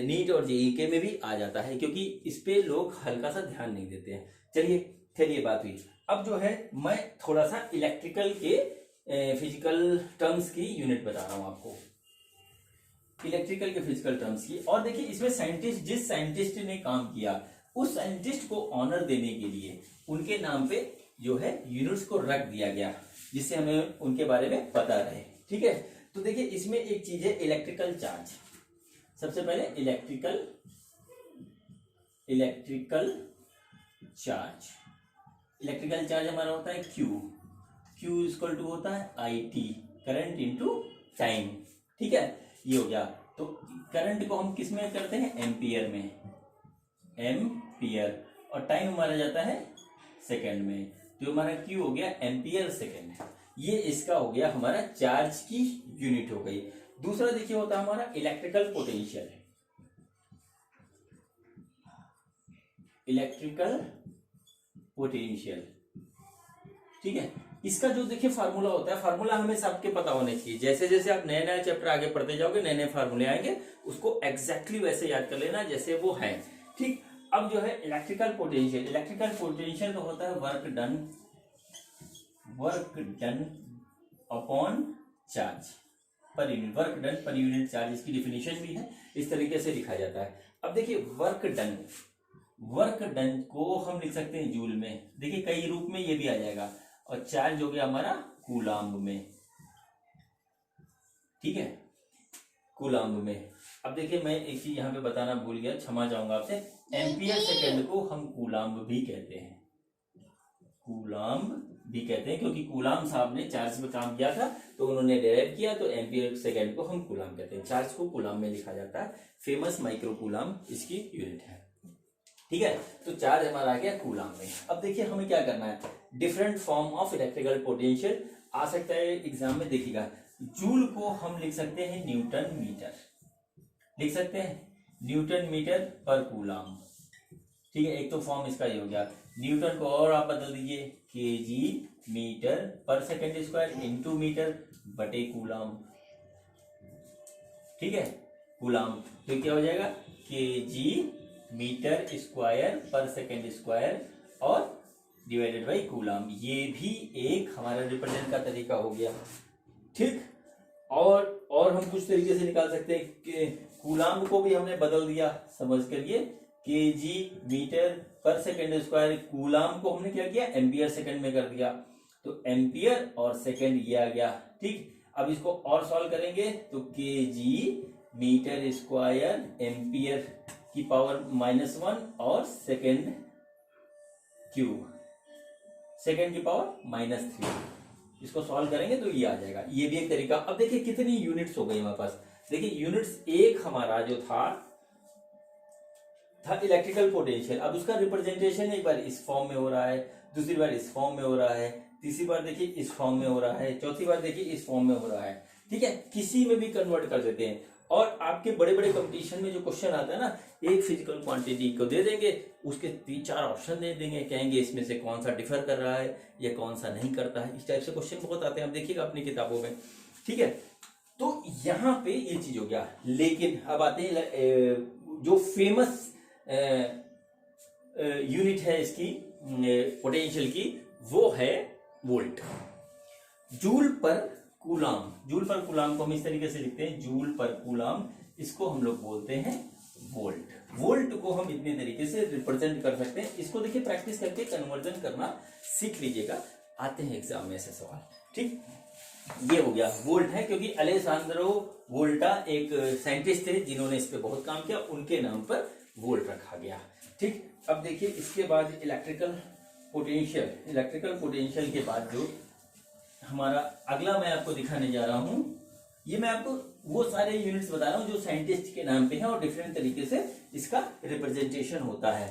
नीट और जेईई के में भी आ जाता है, क्योंकि इस पे लोग हल्का सा ध्यान नहीं देते हैं। चलिए फिर ये बात हुई। अब जो है मैं थोड़ा सा इलेक्ट्रिकल के फिजिकल टर्म्स की यूनिट बता रहा हूं आपको। इलेक्ट्रिकल के फिजिकल टर्म्स की। और देखिए इसमें साइंटिस्ट, जिस साइंटिस्ट ने काम किया उस साइंटिस्ट को ऑनर देने के लिए उनके नाम पे जो है यूनिट्स को रख दिया गया, जिससे हमें उनके बारे में पता रहे। ठीक है, तो देखिए इसमें एक चीज है इलेक्ट्रिकल चार्ज। सबसे पहले इलेक्ट्रिकल चार्ज, इलेक्ट्रिकल चार्ज हमारा होता है क्यू इक्वल टू होता है IT, करंट इंटू टाइम। ठीक है, ये हो गया। तो करंट को हम किस में करते हैं, एम्पियर में, एम्पियर, और टाइम हमारा जाता है सेकंड में। तो हमारा क्यू हो गया एम्पियर सेकंड, ये इसका हो गया हमारा चार्ज की यूनिट हो गई। दूसरा देखिए होता है हमारा इलेक्ट्रिकल पोटेंशियल, इलेक्ट्रिकल पोटेंशियल। ठीक है, इसका जो देखिए फार्मूला होता है, फार्मूला हमें सबके पता होने चाहिए। जैसे जैसे आप नए नए चैप्टर आगे पढ़ते जाओगे नए नए फार्मूले आएंगे, उसको एग्जैक्टली वैसे याद कर लेना जैसे वो है। ठीक, अब जो है इलेक्ट्रिकल पोटेंशियल, इलेक्ट्रिकल पोटेंशियल तो होता है work done upon charge per unit, work done per unit charge, इसकी डिफिनेशन भी है, इस तरीके से लिखा जाता है। अब देखिए वर्क डन को हम लिख सकते हैं जूल में, देखिए कई रूप में ये भी आ जाएगा, और चार्ज हो गया हमारा कूलाम्ब में। ठीक है, कूलाम्ब में। अब देखिए मैं एक चीज यहाँ पे बताना भूल गया, क्षमा चाहूंगा आपसे, एम्पियर सेकंड को हम कूलाम्ब भी कहते हैं, कूलाम्ब भी कहते हैं, क्योंकि कूलाम्ब साहब ने चार्ज पे काम किया था तो उन्होंने डेराइव किया, तो एम्पियर सेकंड को हम कूलाम्ब कहते हैं। चार्ज को कूलाम्ब में लिखा जाता है, फेमस माइक्रो कूलाम्ब इसकी यूनिट है। ठीक है, तो चार्ज हमारा आ गया कूलाम्ब में। अब देखिए हमें क्या करना है, different form of electrical potential आ सकता है एग्जाम में, देखिएगा जूल को हम लिख सकते हैं न्यूटन मीटर, लिख सकते हैं न्यूटन मीटर पर कूलाम्ब। ठीक है, एक तो फॉर्म इसका ये हो गया। न्यूटन को और आप बदल दीजिए केजी मीटर पर सेकेंड स्क्वायर इंटू मीटर बटे कूलाम्ब। ठीक है, कूलाम्ब तो क्या हो जाएगा, केजी मीटर स्क्वायर पर सेकेंड स्क्वायर और डिवाइडेड बाई कूलाम्ब। ये भी एक हमारा रिप्रेजेंट का तरीका हो गया। ठीक, और हम कुछ तरीके से निकाल सकते हैं कि कूलाम्ब को भी हमने बदल दिया, समझ करिए केजी मीटर पर सेकेंड स्क्वायर, कूलाम्ब को हमने क्या किया एम्पियर सेकंड में कर दिया, तो एम्पियर और सेकंड ये आ गया। ठीक, अब इसको और सॉल्व करेंगे तो केजी मीटर स्क्वायर एम्पियर की पावर -1 और सेकंड क्यूब, सेकंड की पावर -3, इसको सॉल्व करेंगे तो ये आ जाएगा। ये भी एक तरीका। अब देखिए कितनी यूनिट्स हो गई हमारे पास, देखिए यूनिट्स एक हमारा जो था इलेक्ट्रिकल पोटेंशियल, अब उसका रिप्रेजेंटेशन एक बार इस फॉर्म में हो रहा है, दूसरी बार इस फॉर्म में हो रहा है, तीसरी बार देखिए इस फॉर्म में हो रहा है, चौथी बार देखिए इस फॉर्म में हो रहा है। ठीक है, किसी में भी कन्वर्ट कर देते हैं। और आपके बड़े बड़े कंपटीशन में जो क्वेश्चन आता है ना, एक फिजिकल क्वांटिटी को दे देंगे, उसके 3-4 ऑप्शन दे देंगे, कहेंगे इसमें से कौन सा डिफर कर रहा है या कौन सा नहीं करता है। इस टाइप से क्वेश्चन बहुत आते हैं, आप देखिएगा अपनी किताबों में। ठीक है, तो यहाँ पे ये चीज हो गया। लेकिन अब आते हैं जो फेमस यूनिट है इसकी पोटेंशियल की, वो है वोल्ट, जूल पर कूलाम्ब। जूल पर कूलाम्ब को हम इस तरीके से लिखते हैं, जूल पर कूलाम्ब, इसको हम लोग बोलते हैं वोल्ट। वोल्ट को हम इतने तरीके से रिप्रेजेंट कर सकते हैं। इसको देखिए प्रैक्टिस करके कन्वर्जन करना सीख लीजिएगा, आते हैं एग्जाम में ऐसे सवाल। ठीक, ये हो गया वोल्ट है, क्योंकि अलेसांद्रो वोल्टा एक साइंटिस्ट थे जिन्होंने इस पे बहुत काम किया, उनके नाम पर वोल्ट रखा गया। ठीक, अब देखिए इसके बाद इलेक्ट्रिकल पोटेंशियल, इलेक्ट्रिकल पोटेंशियल के बाद जो हमारा अगला मैं आपको दिखाने जा रहा हूं, ये मैं आपको वो सारे यूनिट्स बता रहा हूं जो साइंटिस्ट के नाम पे हैं और डिफरेंट तरीके से इसका रिप्रेजेंटेशन होता है।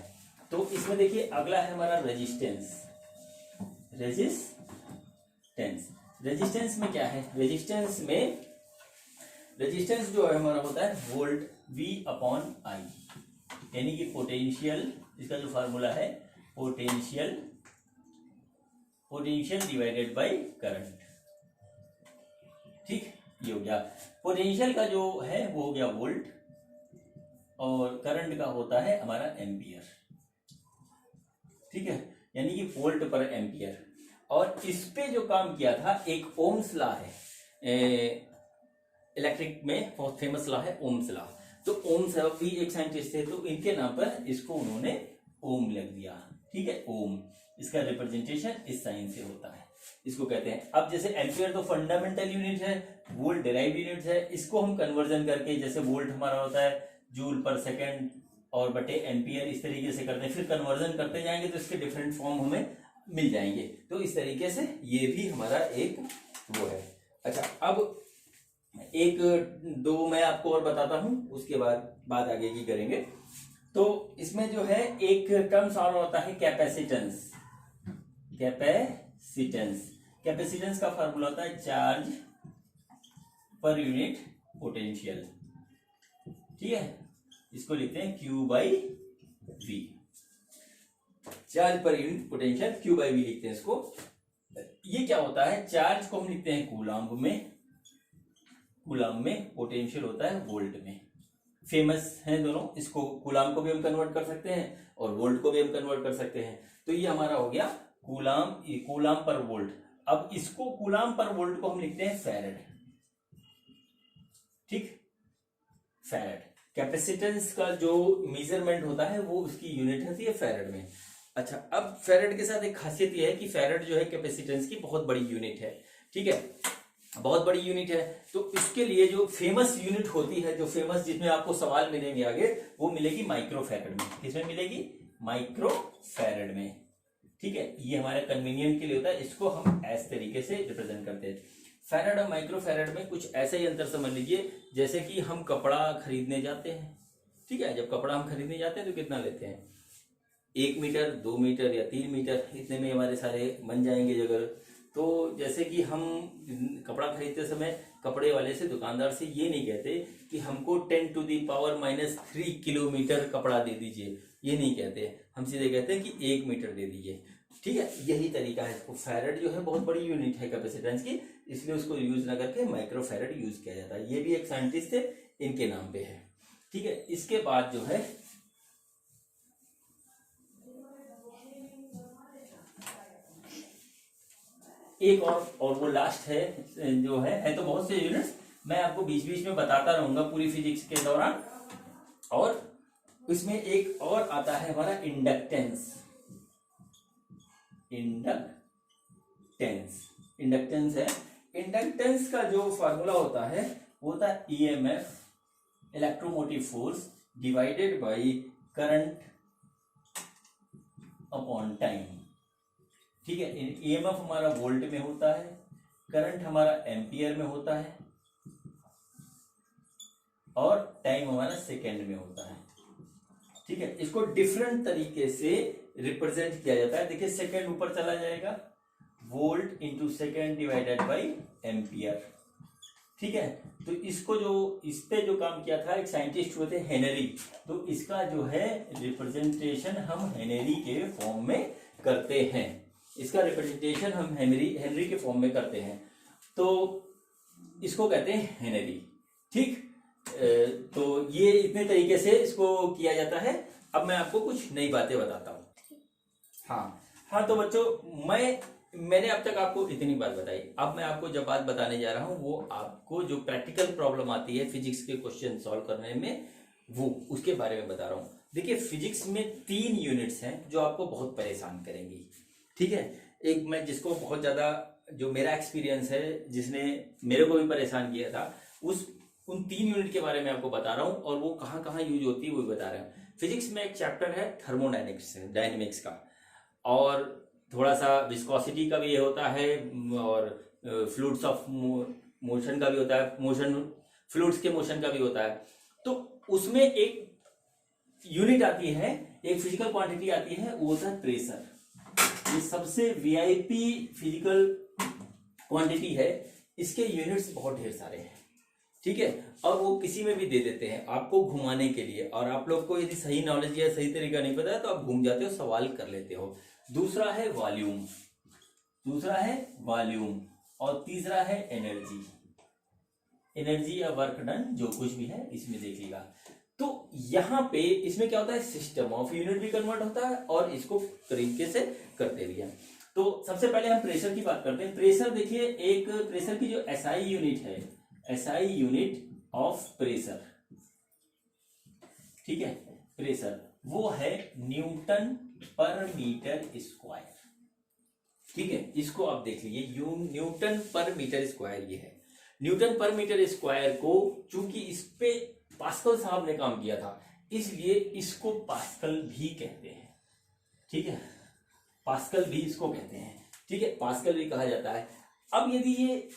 तो इसमें देखिए अगला है हमारा रेजिस्टेंस। रेजिस्टेंस में क्या है, रेजिस्टेंस जो है हमारा होता है वोल्ट V/I, यानी कि पोटेंशियल, इसका जो फार्मूला है पोटेंशियल डिवाइडेड बाय करंट। ठीक, ये हो गया। पोटेंशियल का जो है वो हो गया वोल्ट, और करंट का होता है हमारा एम्पियर। ठीक है, यानी कि वोल्ट पर एम्पियर। और इस पे जो काम किया था एक ओम्स लॉ है, इलेक्ट्रिक में बहुत फेमस लॉ है ओम्स लॉ। तो ओम्स भी एक साइंटिस्ट थे, तो इनके नाम पर इसको उन्होंने ओम लिख दिया। ठीक है, ओम, इसका रिप्रेजेंटेशन इस साइन से होता है, इसको कहते हैं। अब जैसे एम्पियर तो फंडामेंटल यूनिट है, वोल्ट डेराइव यूनिट है, इसको हम कन्वर्जन करके, जैसे वोल्ट हमारा होता है जूल पर सेकेंड और बटे एम्पियर, इस तरीके से करते हैं, फिर कन्वर्जन करते जाएंगे तो इसके डिफरेंट फॉर्म हमें मिल जाएंगे। तो इस तरीके से ये भी हमारा एक वो है। अच्छा, अब एक दो मैं आपको और बताता हूं, उसके बाद बात आगे की करेंगे। तो इसमें जो है एक टर्म्स और होता है कैपेसिटेंस। कैपेसिटेंस का फार्मूला होता है चार्ज पर यूनिट पोटेंशियल। ठीक है, इसको लिखते हैं Q/V, charge per unit potential Q/V लिखते हैं इसको। ये क्या होता है, चार्ज को हम लिखते हैं कूलम्ब में, पोटेंशियल होता है वोल्ट में। फेमस है दोनों, इसको कूलम्ब को भी हम कन्वर्ट कर सकते हैं और वोल्ट को भी हम कन्वर्ट कर सकते हैं। तो ये हमारा हो गया कूलम्ब पर वोल्ट। अब इसको कूलम्ब पर वोल्ट को हम लिखते हैं फैरेड। ठीक, फैरेड। कैपेसिटेंस का जो मेजरमेंट होता है वो उसकी यूनिट होती है फैरेड में। अच्छा, अब फैरेड के साथ एक खासियत यह है कि फैरेड जो है कैपेसिटेंस की बहुत बड़ी यूनिट है। ठीक है, बहुत बड़ी यूनिट है। तो इसके लिए जो फेमस यूनिट होती है, जो फेमस जिसमें आपको सवाल मिलेंगे आगे, वो मिलेगी माइक्रोफैरेड में। किसमें मिलेगी? माइक्रोफैरेड में। ठीक है, ये हमारे कन्वीनियंट के लिए होता है, इसको हम इस तरीके से रिप्रेजेंट करते हैं। फैरेड और माइक्रोफैरेड में कुछ ऐसा ही अंतर समझ लीजिए, जैसे कि हम कपड़ा खरीदने जाते हैं। ठीक है, जब कपड़ा हम खरीदने जाते हैं तो कितना लेते हैं? 1 मीटर, 2 मीटर या 3 मीटर, इतने में हमारे सारे बन जाएंगे जगह। तो जैसे कि हम कपड़ा खरीदते समय कपड़े वाले से, दुकानदार से ये नहीं कहते कि हमको 10⁻³ किलोमीटर कपड़ा दे दीजिए, ये नहीं कहते। हम सीधे कहते हैं कि 1 मीटर दे दीजिए। ठीक है, यही तरीका है। इसको फैरेड जो है बहुत बड़ी यूनिट है कैपेसिटेंस की, इसलिए उसको यूज ना करके माइक्रोफैरेड यूज किया जाता है। ये भी एक साइंटिस्ट थे, इनके नाम पे है। ठीक है, इसके बाद जो है एक और वो लास्ट है जो है तो बहुत से यूनिट्स मैं आपको बीच बीच में बताता रहूंगा पूरी फिजिक्स के दौरान। और इसमें एक और आता है हमारा इंडक्टेंस। इंडक्टेंस है। इंडक्टेंस का जो फार्मूला होता है वो होता है EMF, electromotive force, divided by current upon time. ठीक है, EMF हमारा वोल्ट में होता है, करंट हमारा एम्पियर में होता है और टाइम हमारा सेकेंड में होता है। ठीक है, इसको डिफरेंट तरीके से रिप्रेजेंट किया जाता है। देखिए, सेकेंड ऊपर चला जाएगा, volt into second divided by ampere. ठीक है, तो इसको जो इस पे जो काम किया था एक साइंटिस्ट हुए थे हेनरी, तो इसका जो है रिप्रेजेंटेशन हम हेनरी के फॉर्म में करते हैं। इसका रिप्रेजेंटेशन हम हेनरी के फॉर्म में करते हैं, तो इसको कहते हैं हेनरी। ठीक, तो ये इतने तरीके से इसको किया जाता है। अब मैं आपको कुछ नई बातें बताता हूँ। हाँ, तो बच्चों मैंने अब तक आपको इतनी बात बताई। अब मैं आपको जब बात बताने जा रहा हूँ वो आपको जो प्रैक्टिकल प्रॉब्लम आती है फिजिक्स के क्वेश्चन सॉल्व करने में, वो उसके बारे में बता रहा हूँ। देखिए, फिजिक्स में 3 यूनिट्स हैं जो आपको बहुत परेशान करेंगी। ठीक है, एक मैं जिसको बहुत ज्यादा, जो मेरा एक्सपीरियंस है, जिसने मेरे को भी परेशान किया था, उन 3 यूनिट के बारे में आपको बता रहा हूँ और वो कहाँ कहाँ यूज होती है वो बता रहा हूँ। फिजिक्स में एक चैप्टर है डायनेमिक्स का, और थोड़ा सा विस्कोसिटी का भी ये होता है, और फ्लूइड्स ऑफ मोशन का भी होता है, फ्लूइड्स के मोशन का भी होता है। तो उसमें एक यूनिट आती है, एक फिजिकल क्वांटिटी आती है, वो होता है प्रेशर। ये सबसे वीआईपी फिजिकल क्वांटिटी है। इसके यूनिट्स बहुत ढेर सारे हैं। ठीक है, और वो किसी में भी दे देते हैं आपको घुमाने के लिए, और आप लोग को यदि सही नॉलेज या सही तरीका नहीं पता है तो आप घूम जाते हो, सवाल कर लेते हो। दूसरा है वॉल्यूम, और तीसरा है एनर्जी या वर्क डन, जो कुछ भी है इसमें देखिएगा। तो यहाँ पे इसमें क्या होता है, सिस्टम ऑफ यूनिट भी कन्वर्ट होता है और इसको तरीके से करते भी हैं। तो सबसे पहले हम प्रेशर की बात करते हैं। प्रेशर देखिए, एक प्रेशर की जो SI यूनिट है SI यूनिट ऑफ प्रेशर, ठीक है, प्रेशर वो है न्यूटन पर मीटर स्क्वायर, ठीक है। इसको आप देख लीजिए, न्यूटन पर मीटर स्क्वायर ये है। न्यूटन पर मीटर स्क्वायर को चूंकि इस पे पास्कल साहब ने काम किया था, इसलिए इसको पास्कल भी कहते हैं, ठीक है, पास्कल भी इसको कहते हैं, ठीक है, पास्कल भी कहा जाता है। अब यदि ये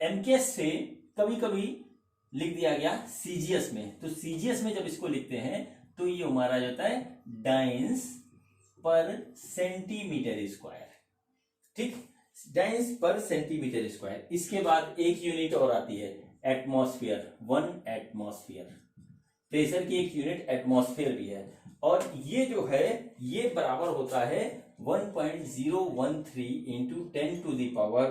एमकेएस से कभी कभी लिख दिया गया सीजीएस में, तो सीजीएस में जब इसको लिखते हैं तो ये हमारा जाता है डाइंस पर सेंटीमीटर स्क्वायर, ठीक, डाइंस पर सेंटीमीटर स्क्वायर। इसके बाद एक यूनिट और आती है एटमॉस्फेयर, 1 एटमॉस्फेयर, प्रेशर की एक यूनिट एटमॉस्फेयर भी है, और ये जो है ये बराबर होता है 1.013 into 10 to the power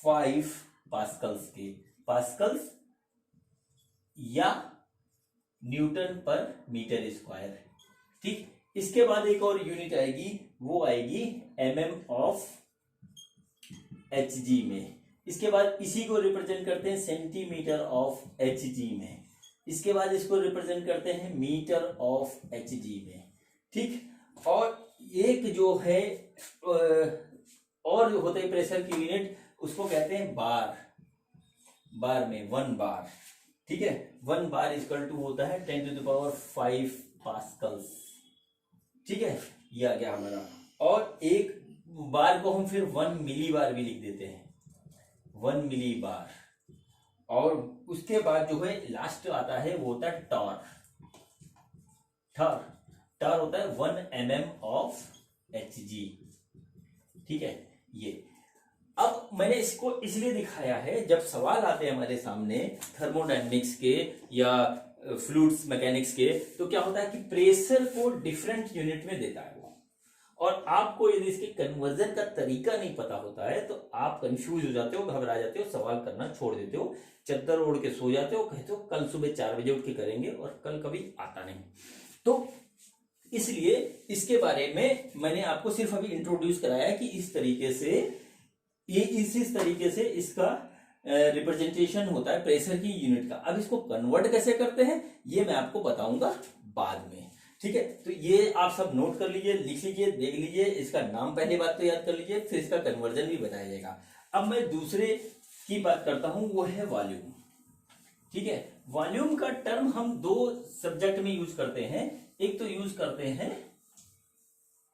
5 pascals के, पास्कल्स या न्यूटन पर मीटर स्क्वायर, ठीक। इसके बाद एक और यूनिट आएगी, वो आएगी एमएम ऑफ एचजी में। इसके बाद इसी को रिप्रेजेंट करते हैं सेंटीमीटर ऑफ एचजी में। इसके बाद इसको रिप्रेजेंट करते हैं मीटर ऑफ एचजी में, ठीक। और एक जो है और जो होता है प्रेशर की यूनिट, उसको कहते हैं बार, बार में 1 बार, ठीक है, 1 बार इक्वल टू होता है 10 टू द पावर 5 पास्कल्स, ठीक है, ये आ गया हमारा। और एक बार को हम फिर 1 मिली बार भी लिख देते हैं, 1 मिली बार। और उसके बाद जो है लास्ट आता है वो होता है टॉर, टॉर होता है 1 mm ऑफ एचजी, ठीक है। ये अब मैंने इसको इसलिए दिखाया है, जब सवाल आते हैं हमारे सामने थर्मोडायनेमिक्स के या फ्लूइड्स मैकेनिक्स के, तो क्या होता है कि प्रेशर को डिफरेंट यूनिट में देता है वो, और आपको यदि इसके कन्वर्जन का तरीका नहीं पता होता है तो आप कंफ्यूज हो जाते हो, घबरा जाते हो, सवाल करना छोड़ देते हो, चद्दर ओढ़ के सो जाते हो, कहते हो कल सुबह 4 बजे उठ के करेंगे, और कल कभी आता नहीं। तो इसलिए इसके बारे में मैंने आपको सिर्फ अभी इंट्रोड्यूस कराया है कि इस तरीके से ये इस तरीके से इसका रिप्रेजेंटेशन होता है प्रेशर की यूनिट का। अब इसको कन्वर्ट कैसे करते हैं ये मैं आपको बताऊंगा बाद में, ठीक है। तो ये आप सब नोट कर लीजिए, लिख लीजिए, देख लीजिए, इसका नाम पहली बात तो याद कर लीजिए, फिर इसका कन्वर्जन भी बताया जाएगा। अब मैं दूसरे की बात करता हूं, वो है वॉल्यूम, ठीक है। वॉल्यूम का टर्म हम 2 सब्जेक्ट में यूज करते हैं, एक तो यूज करते हैं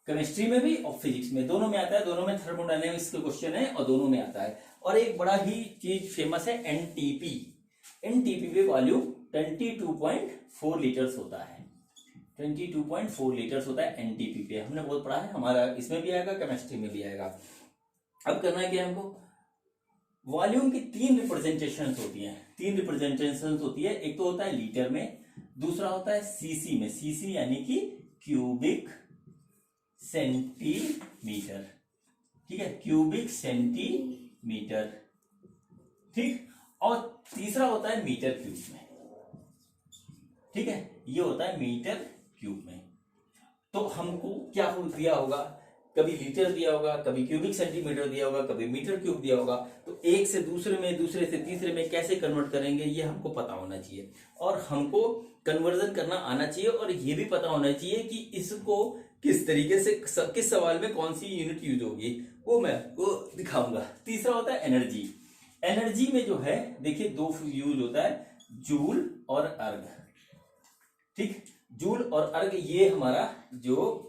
केमिस्ट्री में भी और फिजिक्स में, दोनों में आता है, दोनों में थर्मोडायनेमिक्स के क्वेश्चन है और दोनों में आता है। और एक बड़ा ही चीज फेमस है एनटीपी, एनटीपी पे वॉल्यूम 22.4 लीटर्स होता है, 22.4 लीटर्स होता है एनटीपी पे, हमने बहुत पढ़ा है, हमारा इसमें भी आएगा, केमिस्ट्री में भी आएगा। अब करना है क्या हमको, वॉल्यूम की 3 रिप्रेजेंटेशंस होती हैं, 3 रिप्रेजेंटेशंस होती है। एक तो होता है लीटर में, दूसरा होता है सीसी में, सीसी यानी कि क्यूबिक सेंटीमीटर, ठीक है, क्यूबिक सेंटीमीटर, ठीक। और तीसरा होता है मीटर क्यूब में, ठीक है, ये होता है मीटर क्यूब में। तो हमको क्या दिया होगा, कभी लीटर दिया होगा, कभी क्यूबिक सेंटीमीटर दिया होगा, कभी मीटर क्यूब दिया होगा, तो एक से दूसरे में, दूसरे से तीसरे में कैसे कन्वर्ट करेंगे ये हमको पता होना चाहिए, और हमको कन्वर्जन करना आना चाहिए, और ये भी पता होना चाहिए कि इसको किस तरीके से, किस सवाल में कौन सी यूनिट यूज होगी, वो मैं आपको दिखाऊंगा। तीसरा होता है एनर्जी। एनर्जी में जो है देखिए 2 यूज होता है, जूल और अर्ग, ठीक, जूल और अर्ग ये हमारा जो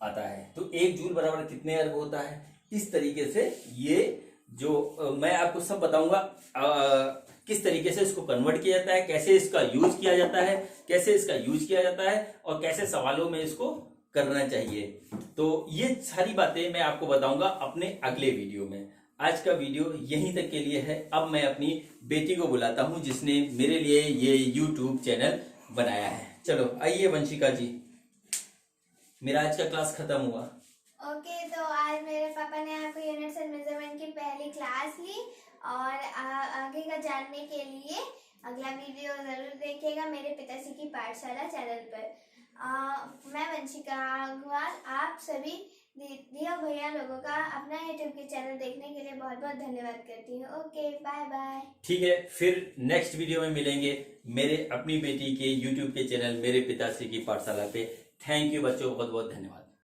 आता है, तो 1 जूल बराबर कितने अर्ग होता है, इस तरीके से ये जो मैं आपको सब बताऊंगा किस तरीके से इसको कन्वर्ट किया जाता है, कैसे इसका यूज किया जाता है, कैसे इसका यूज किया जाता है, और कैसे सवालों में इसको करना चाहिए। तो ये सारी बातें मैं आपको बताऊंगा अपने अगले वीडियो में। आज का वीडियो यहीं तक के लिए है। अब मैं अपनी बेटी को बुलाता हूं जिसने मेरे लिए ये YouTube चैनल बनाया है। चलो आइए वंशिका जी, मेरा आज का क्लास खत्म हुआ। ओके, तो आज मेरे पापा ने आपको यूनिट्स एंड मेजरमेंट की पहली क्लास ली, और आगे का जानने के लिए अगला वीडियो जरूर देखिएगा मेरे पिताश्री की पाठशाला चैनल पर। मैं वंशिका अग्रवाल आप सभी दीदी और भैया लोगों का अपना यूट्यूब के चैनल देखने के लिए बहुत बहुत धन्यवाद करती हूँ। Okay, bye bye. ठीक है, फिर नेक्स्ट वीडियो में मिलेंगे मेरे अपनी बेटी के यूट्यूब के चैनल मेरे पिताश्री की पाठशाला पे। थैंक यू बच्चों, बहुत बहुत धन्यवाद।